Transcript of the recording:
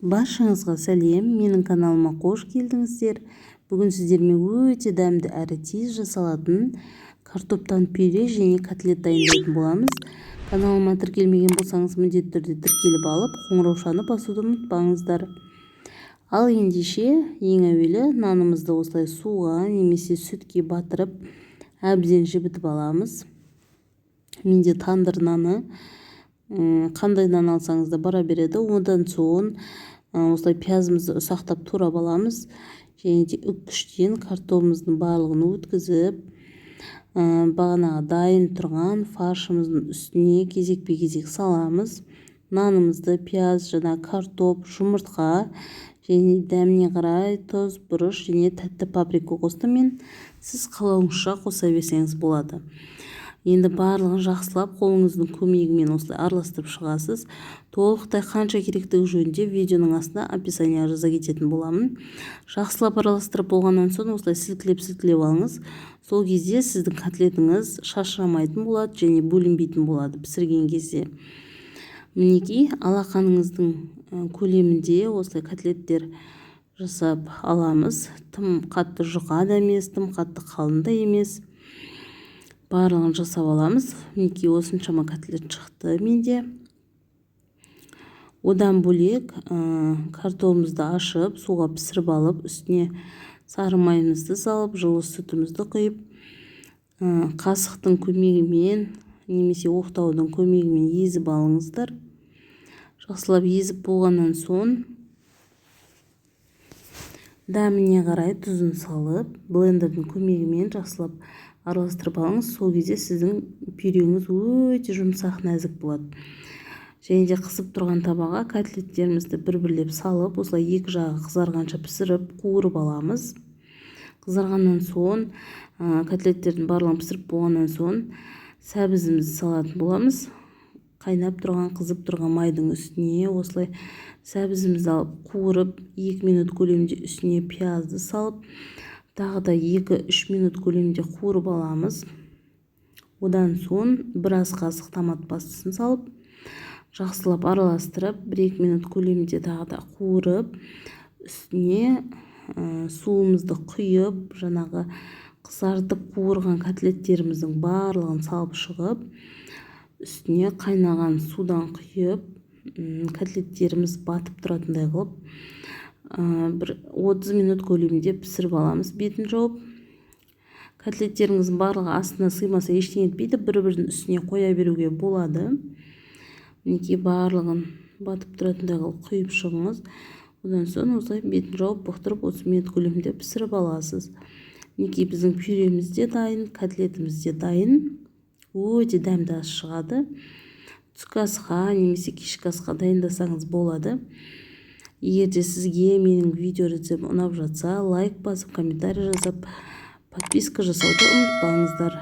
Баршаңызға сәлем, менің каналыма қош келдіңіздер. Бүгін сіздермен өте дәмді әрі тез жасалатын картоптан пюре және котлет дайындайтын боламыз. Каналыма тіркелмеген болсаңыз міндетті түрде тіркеліп алып, қоңыраушаны басуды ұмытпаңыздар. Ал ендеше ең әуелі нанымызды осылай суға немесе сүтке батырып әбден жібітіп аламыз. Менде тандыр наны, қандай нан алсаңыз да бара береді. Одан соң осылай пиязымызды ұсақтап турап аламыз. Және де үккіштен картопымыздың барлығын өткізіп, бағанағы дайын тұрған фаршымыздың үстіне кезекпе-кезек саламыз. Нанымызды пияз, картоп, жұмыртқа және дәміне қарай тұз, бұрыш және тәтті паприка қостым мен. Сіз қалауыңызша қоса берсеңіз болады. Енді барлығын жақсылап қолыңыздың көмегімен осылай араластырып шығасыз. Толықтай қанша керектігі жөнінде видеоның астына описанияға жаза кететін боламын. Жақсылап араластырып болғаннан соң осылай сілкілеп алыңыз. Сол кезде сіздің котлетіңіз шашырамайтын болады және бөлінбейтін болады пісірген кезде. Мінекей, алақаныңыздың көлемінде осылай котлеттер жасап аламыз. Тым қатты жұқа да емес, тым қатты қалың да емес. Барлығын жасап аламыз. Мінекей, осыншама котлет шықты менде. Одан бөлек картопымызды ашып, суға пісіріп алып, үстіне сары майымызды салып, жылы сүтімізді құйып, қасықтың көмегімен немесе оқтаудың көмегімен езіп алыңыздар. Жақсылап езіп болғаннан соң дәміне қарай тұзын салып, блендердің көмегімен жақсылап араластырып алыңыз. Сол кезде сіздің пюреңіз өте жұмсақ, нәзік болады. Және де қызып тұрған табаға котлеттерімізді бір-бірлеп салып, осылай екі жағы қызарғанша пісіріп, қуырып аламыз. Қызарғаннан соң, котлеттердің барлығын пісіріп болғаннан соң, сәбізімізді салатын боламыз. Қайнап тұрған, қызып тұрған майдың үстіне осылай сәбізімізді алып, қуырып, 2 минут көлемінде үстіне пиязды салып, тағы да 2-3 минут көлемінде қуырып аламыз. Одан соң біраз қасық томат пастасын салып, жақсылап араластырып, 1-2 минут көлемінде тағы да қуырып, үстіне суымызды құйып, қызартып қуырған котлеттеріміздің барлығын салып шығып, үстіне қайнаған судан құйып, котлеттеріміз батып тұратындай қылып, бір 30 минут көлемінде пісіріп аламыз. Бетін жауып, котлеттеріңіздің барлығы астына сыймаса ештеңе етпейді, бір-бірінің үстіне қоя беруге болады. Мінекей, барлығын батып тұратындай қылып құйып шығыңыз. Одан соң осылай бетін жауып, бұқтырып 30 минут көлемінде пісіріп аласыз. Мінекей, біздің пюреміз де дайын, котлетіміз де дайын. Өте дәмді ас шығады. Түскі асқа немесе кешкі асқа дайындасаңыз болады. Егер де сізге менің видео рецептім ұнап жатса, лайк басып, комментарий жазып, подписка жасауды ұмытпаңыздар.